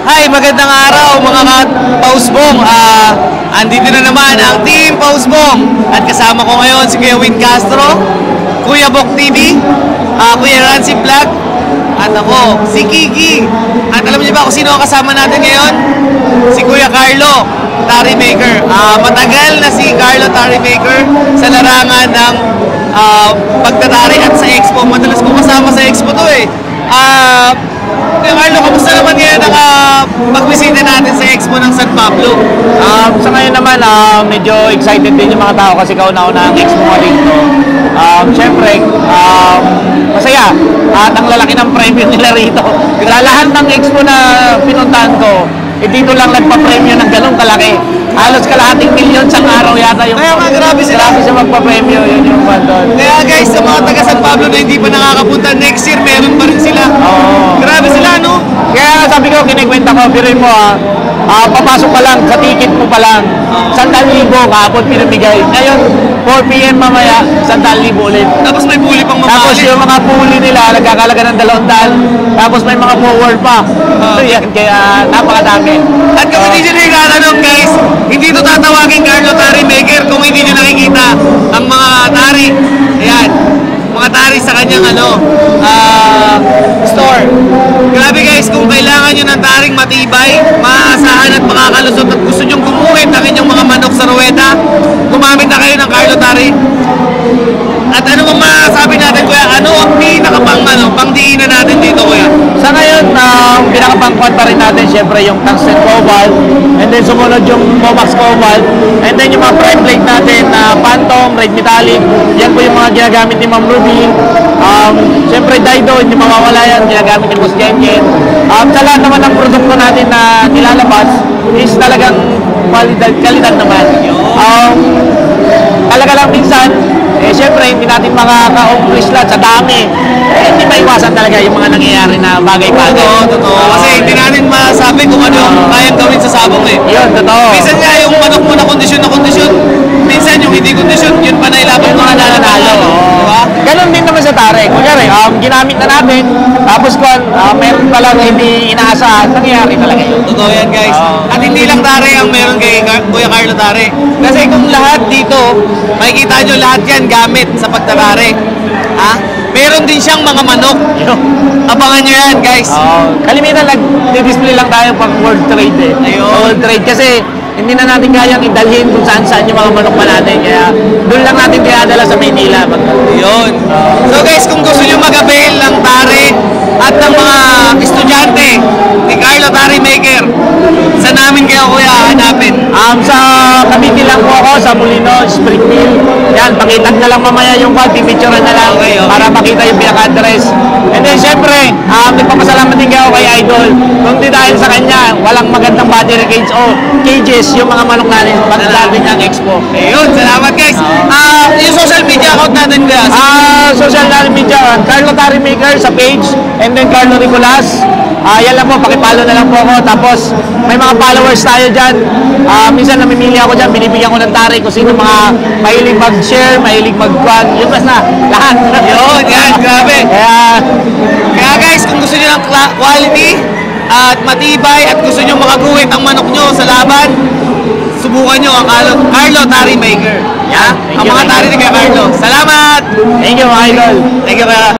Hi, magandang araw mga Pausbong. Andito na naman ang Team Pausbong. At kasama ko ngayon si Kuya Win Castro, Kuya Bok TV, Kuya Rancy Vlog, at ako, si Kiki. At alam niyo ba kung sino ang kasama natin ngayon? Si Kuya Carlo Tari Maker. Matagal na si Carlo Tari Maker sa larangan ng pagtatari at sa expo. Madalas ko kasama sa expo to eh. Kuya Carlo, kamusta naman ngayon ang pagbisita natin sa expo ng San Pablo? Sa ngayon naman, medyo excited din yung mga tao kasi kauna-una ang expo mo dito. Siyempre, masaya at ang lalaki ng premyo nila rito. Sa lahat ng expo na pinuntahan ko, dito lang nagpa-premyo ng ganun kalaki. Halos kalahating milyon sa araw yata yung... Kaya grabe sila. Grabe siya magpa-premyo, yun yung bandon. Kaya guys, sa mga taga San Pablo na hindi pa nakakapunta, next year meron pa rin sila. Oo. Grabe sila, no? Kaya sabi ko, kinikwenta ko, biruin mo papasok pa lang, sa ticket mo pa lang, 100,000 kahapon pinamigay. Ngayon, 4 PM mamaya, 100,000 ulit. Tapos may bully pang Tapos mamalit. yung mga puli nila, nagkakalaga ng 200. Tapos may mga forward pa. Yan, kaya napakadami. At kung hindi nyo nagtatanong guys, hindi ito tatawagin Carlo Tari Maker kung hindi nyo nakikita ang mga tari. Ayan, mga tari sa kanyang store. Grabe guys, kung kailangan nyo ng taring matibay, maaasahan at makakalusot at gusto nyo gumuhit ang inyong mga manok sa ruweta, gumamit na kayo ng Carlo Tari. At ano bang masasabi natin, Kuya? Ano ang pangdiinan natin dito, Kuya? Sa ngayon, pinakapangkuhan pa rin natin syempre yung tungsten cobalt, and then sumunod yung Momax cobalt, and then yung mga prime plate natin na Phantom, Red Metallic, yan po yung mga ginagamit ni Ma'am Ruby. Syempre Dido, hindi mawawala yan, ginagamit ni Boss Jenjen. Sa lahat naman ng produkto natin na nilalabas is talagang kalidad naman. Talaga lang minsan, syempre hindi natin makaka-accomplish lahat sa dami. Hindi maiwasan talaga yung mga nangyayari na bagay-bagay. Totoo. Kasi hindi natin masabi kung ano yung kayang gawin sa sabong eh. Yun, totoo. Minsan nga yung manok mo na kondisyon, minsan yung hindi kondisyon, yun pa nailaban mo na nananalo. Diba? Ganon din naman sa tare. Kunyari, ginamit na natin, tapos kung meron pa lang hindi inaasahan, nangyayari talaga yun. Totoo yan guys. At hindi lang tare ang meron kay Kuya Carlo Tare. Kasi kung lahat dito, makikita nyo lahat yan gamit sa pagtatare. Meron din siyang mga manok. Abangan nyo yan guys. Kalimitan nag-display lang tayo pang world trade eh. Ayun. Sa world trade kasi hindi na natin kayang idalhin kung saan-saan yung mga manok pa natin. Kaya doon lang natin dinadala sa Maynila. Yun. So guys, kung gusto nyo mag-avail ng tare at ng mga estudyante ni Carlo Tari Maker, saan namin kayo kuya hanapin? Sa Cavite lang po ako, sa Molino, Springfield. Yan, pakitag na lang mamaya yung call, pipicturean na lang para makita yung pinaka-address. And then syempre, nagpapasalamat din kayo kay Idol. Kung di dahil sa kanya, walang magandang battery cage o cages yung mga manok natin pagdalatin ng expo. Ayun, salamat guys. Yung social media account natin kuya? Social media, Carlo Tari Maker sa page, and then Carlo Nicolas. Yan lang po, pakipalo na lang po ako. Tapos, may mga followers tayo dyan. Minsan namimili ako dyan, binibigyan ko ng tari kung sino mga mahilig mag-share, mahilig mag-vlog. Yun basta, lahat. Yun, yan, grabe. Kaya guys, kung gusto nyo ng quality at matibay at gusto nyo makaguhit ang manok nyo sa laban, subukan nyo ang Carlo Tari Maker. Ang mga tari ni Carlo. Salamat! Thank you, mga idol. Thank you,